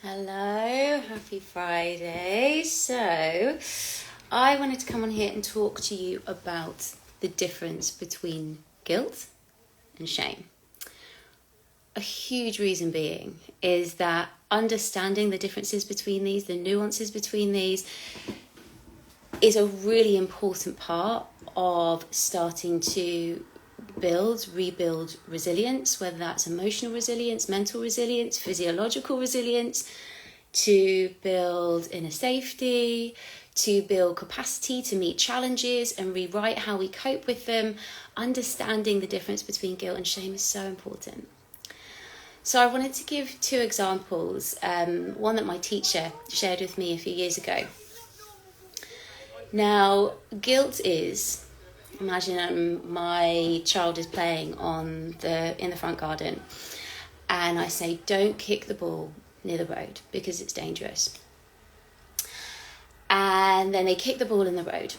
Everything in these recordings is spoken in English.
Hello, happy Friday. So, I wanted to come on here and talk to you about the difference between guilt and shame. A huge reason being is that understanding the differences between these, the nuances between these, is a really important part of starting to rebuild resilience, whether that's emotional resilience, mental resilience, physiological resilience, to build inner safety, to build capacity to meet challenges and rewrite how we cope with them. Understanding the difference between guilt and shame is so important. So I wanted to give two examples, one that my teacher shared with me a few years ago. Now, guilt is, imagine my child is playing in the front garden, and I say, don't kick the ball near the road because it's dangerous. And then they kick the ball in the road.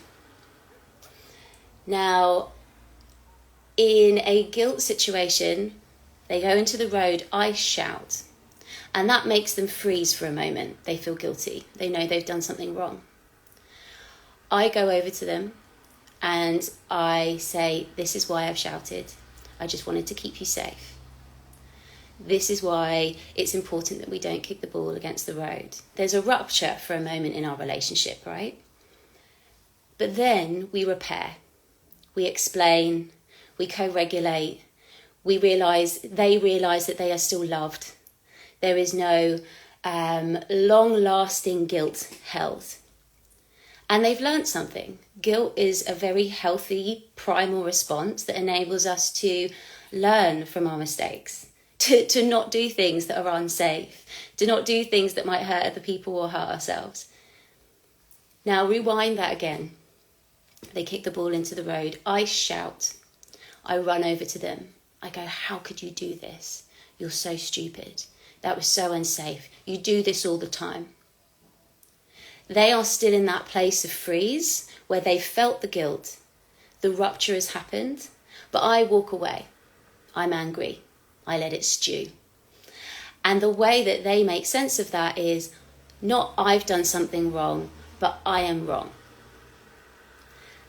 Now, in a guilt situation, they go into the road, I shout, and that makes them freeze for a moment. They feel guilty. They know they've done something wrong. I go over to them and I say, this is why I've shouted. I just wanted to keep you safe. This is why it's important that we don't kick the ball against the road. There's a rupture for a moment in our relationship, right? But then we repair. We explain. We co-regulate. They realise that they are still loved. There is no long-lasting guilt held. And they've learned something. Guilt is a very healthy primal response that enables us to learn from our mistakes, to not do things that are unsafe, to not do things that might hurt other people or hurt ourselves. Now rewind that again. They kick the ball into the road. I shout. I run over to them. I go, how could you do this? You're so stupid. That was so unsafe. You do this all the time. They are still in that place of freeze where they felt the guilt. The rupture has happened, but I walk away. I'm angry. I let it stew. And the way that they make sense of that is not I've done something wrong, but I am wrong.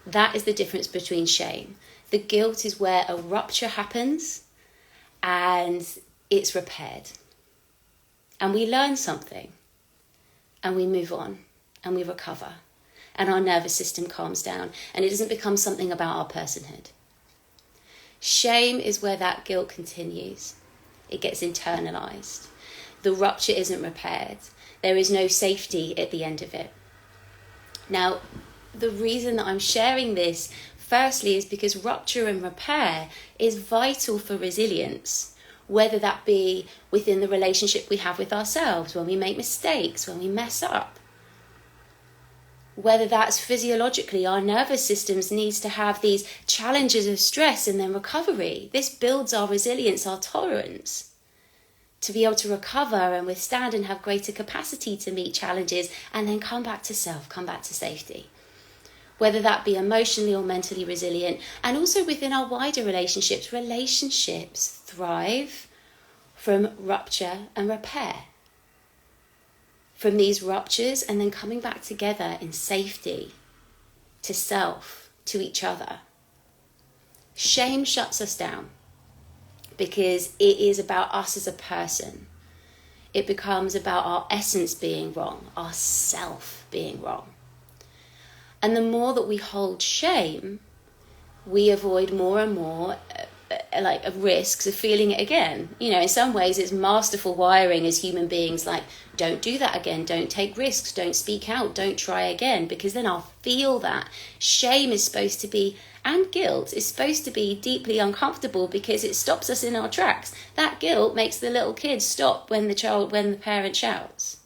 That is the difference between shame. The guilt is where a rupture happens and it's repaired. And we learn something and we move on. And we recover, and our nervous system calms down, and it doesn't become something about our personhood. Shame is where that guilt continues. It gets internalized. The rupture isn't repaired. There is no safety at the end of it. Now, the reason that I'm sharing this, firstly, is because rupture and repair is vital for resilience, whether that be within the relationship we have with ourselves, when we make mistakes, when we mess up. Whether that's physiologically, our nervous systems needs to have these challenges of stress and then recovery. This builds our resilience, our tolerance to be able to recover and withstand and have greater capacity to meet challenges and then come back to self, come back to safety. Whether that be emotionally or mentally resilient, and also within our wider relationships thrive from rupture and repair. From these ruptures and then coming back together in safety, to self, to each other. Shame shuts us down because it is about us as a person. It becomes about our essence being wrong, our self being wrong. And the more that we hold shame, we avoid more and more risks of feeling it again. You know, in some ways it's masterful wiring as human beings, like, don't do that again, don't take risks, don't speak out, don't try again, because then I'll feel that. Shame is supposed to be, and guilt is supposed to be deeply uncomfortable because it stops us in our tracks. That guilt makes the little kid stop when the parent shouts.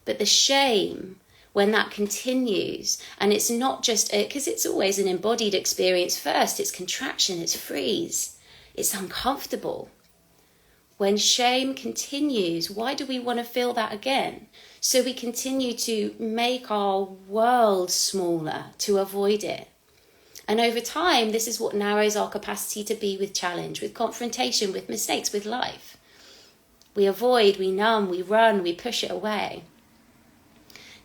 But the shame, when that continues, and it's not just, because it's always an embodied experience first, it's contraction, it's freeze, it's uncomfortable. When shame continues, why do we want to feel that again? So we continue to make our world smaller to avoid it. And over time, this is what narrows our capacity to be with challenge, with confrontation, with mistakes, with life. We avoid, we numb, we run, we push it away.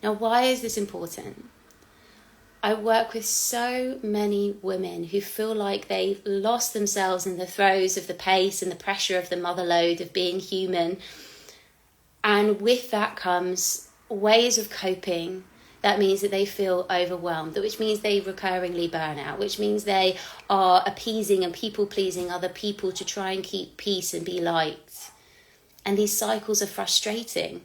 Now, why is this important? I work with so many women who feel like they've lost themselves in the throes of the pace and the pressure of the mother load of being human. And with that comes ways of coping. That means that they feel overwhelmed, which means they recurringly burn out, which means they are appeasing and people-pleasing other people to try and keep peace and be liked. And these cycles are frustrating.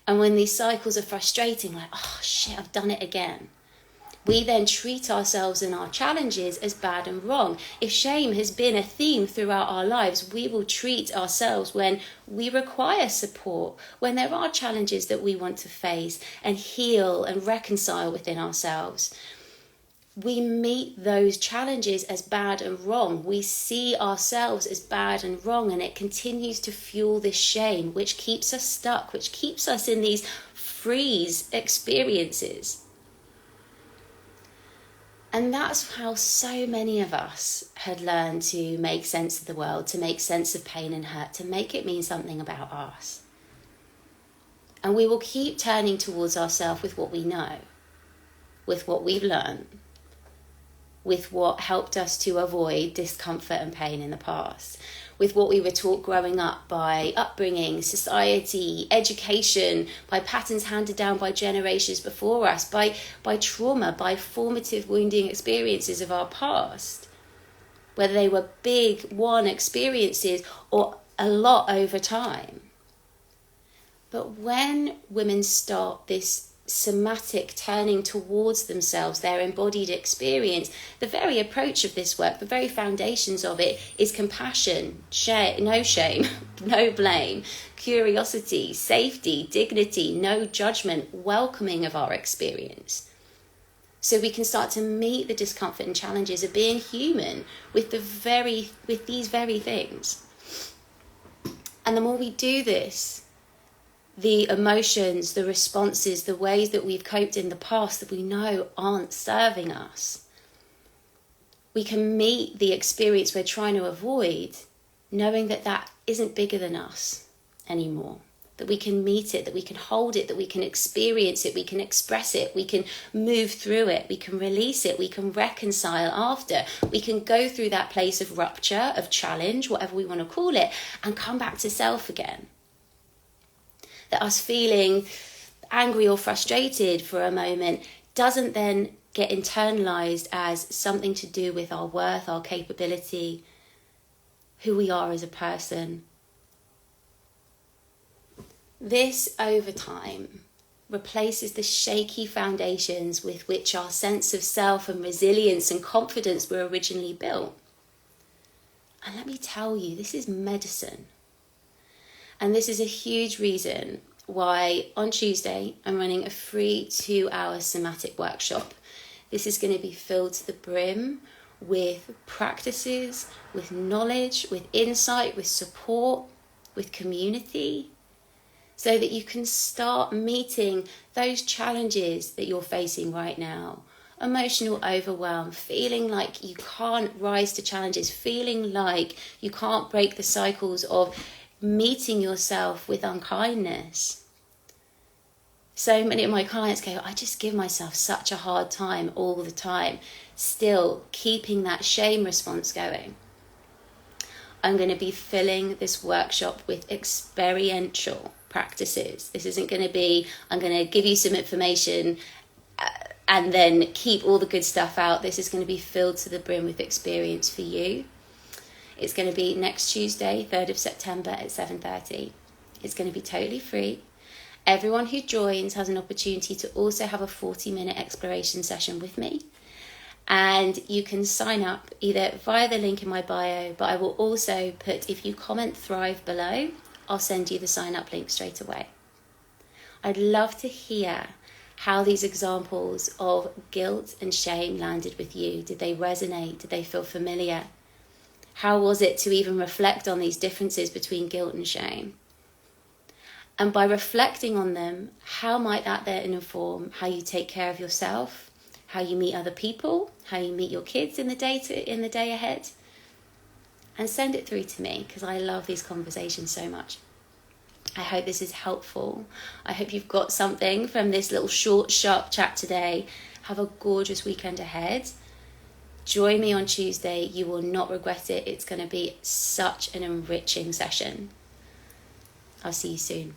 And when these cycles are frustrating, like, oh shit, I've done it again. We then treat ourselves and our challenges as bad and wrong. If shame has been a theme throughout our lives, we will treat ourselves when we require support, when there are challenges that we want to face and heal and reconcile within ourselves. We meet those challenges as bad and wrong. We see ourselves as bad and wrong, and it continues to fuel this shame, which keeps us stuck, which keeps us in these freeze experiences. And that's how so many of us had learned to make sense of the world, to make sense of pain and hurt, to make it mean something about us. And we will keep turning towards ourselves with what we know, with what we've learned, with what helped us to avoid discomfort and pain in the past, with what we were taught growing up by upbringing, society, education, by patterns handed down by generations before us, by trauma, by formative wounding experiences of our past, whether they were big one experiences or a lot over time. But when women start this somatic turning towards themselves, their embodied experience, the very approach of this work, the very foundations of it is compassion, no shame, no blame, curiosity, safety, dignity, no judgment, welcoming of our experience. So we can start to meet the discomfort and challenges of being human with these very things. And the more we do this, the emotions, the responses, the ways that we've coped in the past that we know aren't serving us, we can meet the experience we're trying to avoid, knowing that that isn't bigger than us anymore, that we can meet it, that we can hold it, that we can experience it, we can express it, we can move through it, we can release it, we can reconcile after, we can go through that place of rupture, of challenge, whatever we want to call it, and come back to self again. That us feeling angry or frustrated for a moment doesn't then get internalized as something to do with our worth, our capability, who we are as a person. This, over time, replaces the shaky foundations with which our sense of self and resilience and confidence were originally built. And let me tell you, this is medicine. And this is a huge reason why on Tuesday I'm running a free 2-hour somatic workshop. This is going to be filled to the brim with practices, with knowledge, with insight, with support, with community, so that you can start meeting those challenges that you're facing right now. Emotional overwhelm, feeling like you can't rise to challenges, feeling like you can't break the cycles of meeting yourself with unkindness. So many of my clients go, I just give myself such a hard time all the time, still keeping that shame response going. I'm going to be filling this workshop with experiential practices. This isn't going to be, I'm going to give you some information and then keep all the good stuff out. This is going to be filled to the brim with experience for you. It's going to be next Tuesday, 3rd of September at 7:30. It's going to be totally free. Everyone who joins has an opportunity to also have a 40-minute exploration session with me. And you can sign up either via the link in my bio, but I will also put, if you comment Thrive below, I'll send you the sign up link straight away. I'd love to hear how these examples of guilt and shame landed with you. Did they resonate? Did they feel familiar? How was it to even reflect on these differences between guilt and shame? And by reflecting on them, how might that then inform how you take care of yourself, how you meet other people, how you meet your kids in the day ahead? And send it through to me, because I love these conversations so much. I hope this is helpful. I hope you've got something from this little short, sharp chat today. Have a gorgeous weekend ahead. Join me on Tuesday. You will not regret it. It's going to be such an enriching session. I'll see you soon.